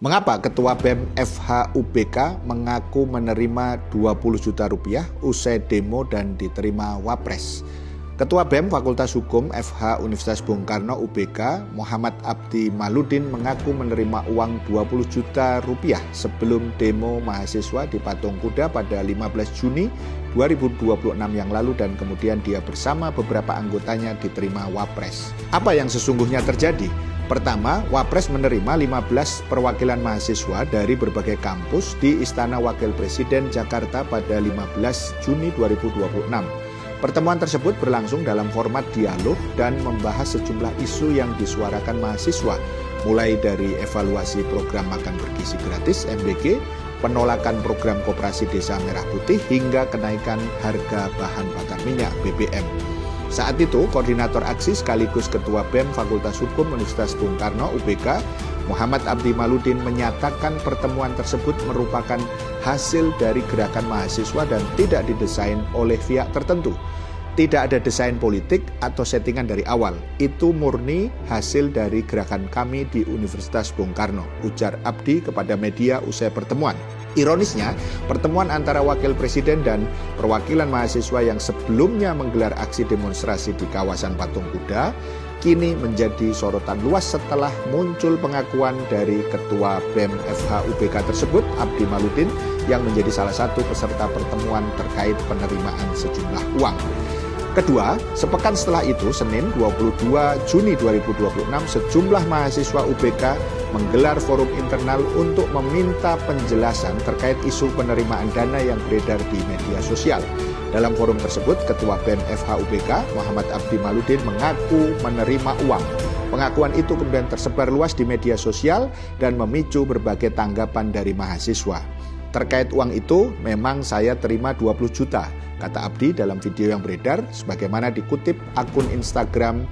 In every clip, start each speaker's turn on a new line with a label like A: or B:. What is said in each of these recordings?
A: Mengapa Ketua BEM FH UBK mengaku menerima 20 juta rupiah usai demo dan diterima Wapres? Ketua BEM Fakultas Hukum FH Universitas Bung Karno UBK, Muhammad Abdi Maludin mengaku menerima uang 20 juta rupiah sebelum demo mahasiswa di Patung Kuda pada 15 Juni 2026 yang lalu dan kemudian dia bersama beberapa anggotanya diterima Wapres. Apa yang sesungguhnya terjadi? Pertama, Wapres menerima 15 perwakilan mahasiswa dari berbagai kampus di Istana Wakil Presiden Jakarta pada 15 Juni 2026. Pertemuan tersebut berlangsung dalam format dialog dan membahas sejumlah isu yang disuarakan mahasiswa, mulai dari evaluasi program makan bergizi gratis (MBG), penolakan program Koperasi Desa Merah Putih, hingga kenaikan harga bahan bakar minyak (BBM). Saat itu, Koordinator Aksi sekaligus Ketua BEM Fakultas Hukum Universitas Bung Karno UBK, Muhammad Abdi Maludin menyatakan pertemuan tersebut merupakan hasil dari gerakan mahasiswa dan tidak didesain oleh pihak tertentu. Tidak ada desain politik atau settingan dari awal. Itu murni hasil dari gerakan kami di Universitas Bung Karno, ujar Abdi kepada media usai pertemuan. Ironisnya, pertemuan antara Wakil Presiden dan perwakilan mahasiswa yang sebelumnya menggelar aksi demonstrasi di kawasan Patung Kuda kini menjadi sorotan luas setelah muncul pengakuan dari Ketua BEM FH UBK tersebut, Abdi Maludin, yang menjadi salah satu peserta pertemuan terkait penerimaan sejumlah uang. Kedua, sepekan setelah itu, Senin 22 Juni 2026, sejumlah mahasiswa UBK menggelar forum internal untuk meminta penjelasan terkait isu penerimaan dana yang beredar di media sosial. Dalam forum tersebut, Ketua BEM FH UBK, Muhammad Abdi Maludin, mengaku menerima uang. Pengakuan itu kemudian tersebar luas di media sosial dan memicu berbagai tanggapan dari mahasiswa. Terkait uang itu, memang saya terima 20 juta, kata Abdi dalam video yang beredar, sebagaimana dikutip akun Instagram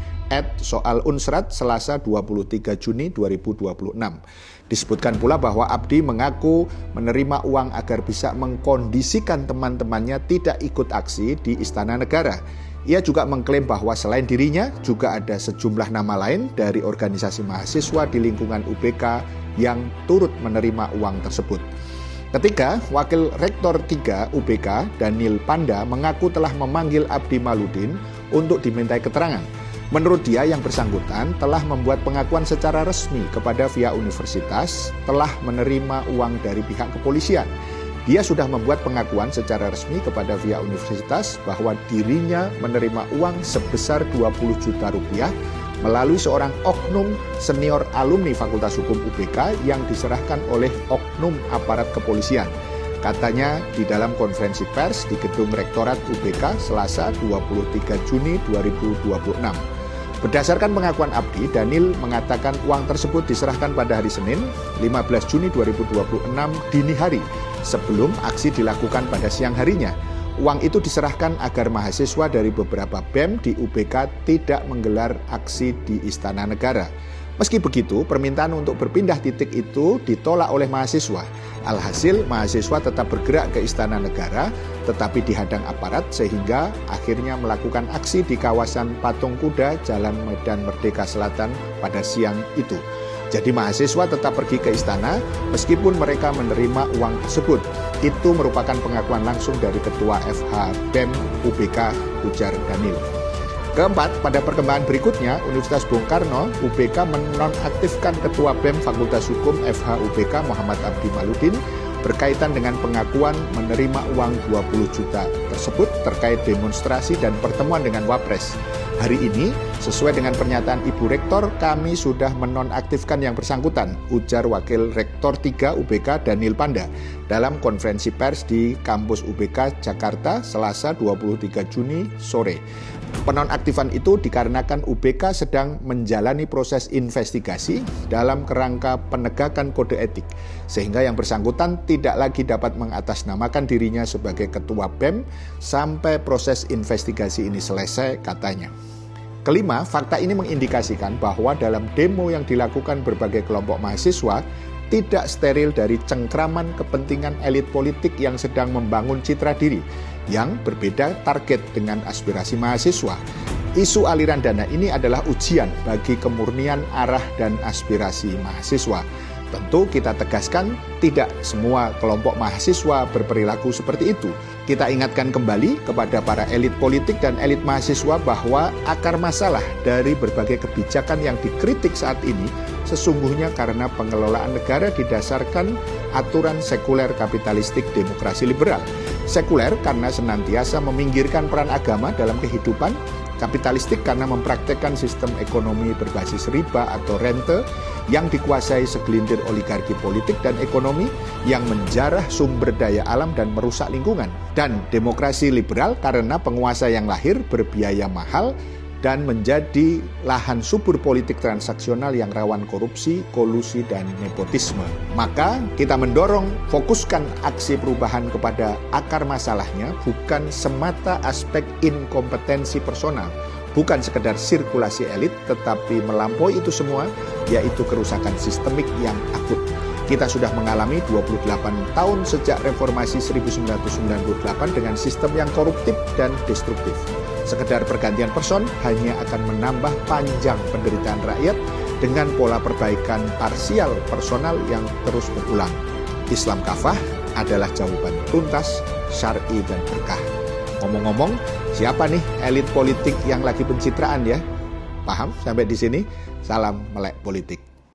A: @soalunsrat Selasa 23 Juni 2026. Disebutkan pula bahwa Abdi mengaku menerima uang agar bisa mengkondisikan teman-temannya tidak ikut aksi di Istana Negara. Ia juga mengklaim bahwa selain dirinya, juga ada sejumlah nama lain dari organisasi mahasiswa di lingkungan UBK yang turut menerima uang tersebut. Ketiga, Wakil Rektor 3 UBK, Daniel Panda, mengaku telah memanggil Abdi Maludin untuk dimintai keterangan. Menurut dia, yang bersangkutan telah membuat pengakuan secara resmi kepada pihak universitas telah menerima uang dari pihak kepolisian. Dia sudah membuat pengakuan secara resmi kepada pihak universitas bahwa dirinya menerima uang sebesar 20 juta rupiah melalui seorang oknum senior alumni Fakultas Hukum UBK yang diserahkan oleh oknum aparat kepolisian. Katanya di dalam konferensi pers di Gedung Rektorat UBK Selasa 23 Juni 2026. Berdasarkan pengakuan Abdi, Daniel mengatakan uang tersebut diserahkan pada hari Senin 15 Juni 2026 dini hari sebelum aksi dilakukan pada siang harinya. Uang itu diserahkan agar mahasiswa dari beberapa BEM di UBK tidak menggelar aksi di Istana Negara. Meski begitu, permintaan untuk berpindah titik itu ditolak oleh mahasiswa. Alhasil, mahasiswa tetap bergerak ke Istana Negara, tetapi dihadang aparat sehingga akhirnya melakukan aksi di kawasan Patung Kuda, Jalan Medan Merdeka Selatan pada siang itu. Jadi mahasiswa tetap pergi ke istana meskipun mereka menerima uang tersebut. Itu merupakan pengakuan langsung dari Ketua FH BEM UBK, ujar Daniel. Keempat, pada perkembangan berikutnya, Universitas Bung Karno UBK menonaktifkan Ketua BEM Fakultas Hukum FH UBK Muhammad Abdi Maludin berkaitan dengan pengakuan menerima uang 20 juta tersebut terkait demonstrasi dan pertemuan dengan Wapres. Hari ini, sesuai dengan pernyataan Ibu Rektor, kami sudah menonaktifkan yang bersangkutan, ujar Wakil Rektor 3 UBK Daniel Panda dalam konferensi pers di kampus UBK Jakarta Selasa 23 Juni sore. Penonaktifan itu dikarenakan UBK sedang menjalani proses investigasi dalam kerangka penegakan kode etik, sehingga yang bersangkutan tidak lagi dapat mengatasnamakan dirinya sebagai Ketua BEM sampai proses investigasi ini selesai, katanya. Kelima, fakta ini mengindikasikan bahwa dalam demo yang dilakukan berbagai kelompok mahasiswa tidak steril dari cengkraman kepentingan elit politik yang sedang membangun citra diri yang berbeda target dengan aspirasi mahasiswa. Isu aliran dana ini adalah ujian bagi kemurnian arah dan aspirasi mahasiswa. Tentu kita tegaskan tidak semua kelompok mahasiswa berperilaku seperti itu. Kita ingatkan kembali kepada para elit politik dan elit mahasiswa bahwa akar masalah dari berbagai kebijakan yang dikritik saat ini sesungguhnya karena pengelolaan negara didasarkan aturan sekuler kapitalistik demokrasi liberal. Sekuler karena senantiasa meminggirkan peran agama dalam kehidupan, kapitalistik karena mempraktekkan sistem ekonomi berbasis riba atau rente yang dikuasai segelintir oligarki politik dan ekonomi yang menjarah sumber daya alam dan merusak lingkungan. Dan demokrasi liberal karena penguasa yang lahir berbiaya mahal dan menjadi lahan subur politik transaksional yang rawan korupsi, kolusi, dan nepotisme. Maka kita mendorong fokuskan aksi perubahan kepada akar masalahnya, bukan semata aspek inkompetensi personal, bukan sekedar sirkulasi elit, tetapi melampaui itu semua, yaitu kerusakan sistemik yang akut. Kita sudah mengalami 28 tahun sejak reformasi 1998 dengan sistem yang koruptif dan destruktif. Sekedar pergantian person hanya akan menambah panjang penderitaan rakyat dengan pola perbaikan parsial personal yang terus berulang. Islam kafah adalah jawaban tuntas, syar'i dan berkah. Ngomong-ngomong, siapa nih elit politik yang lagi pencitraan ya? Paham sampai di sini? Salam melek politik.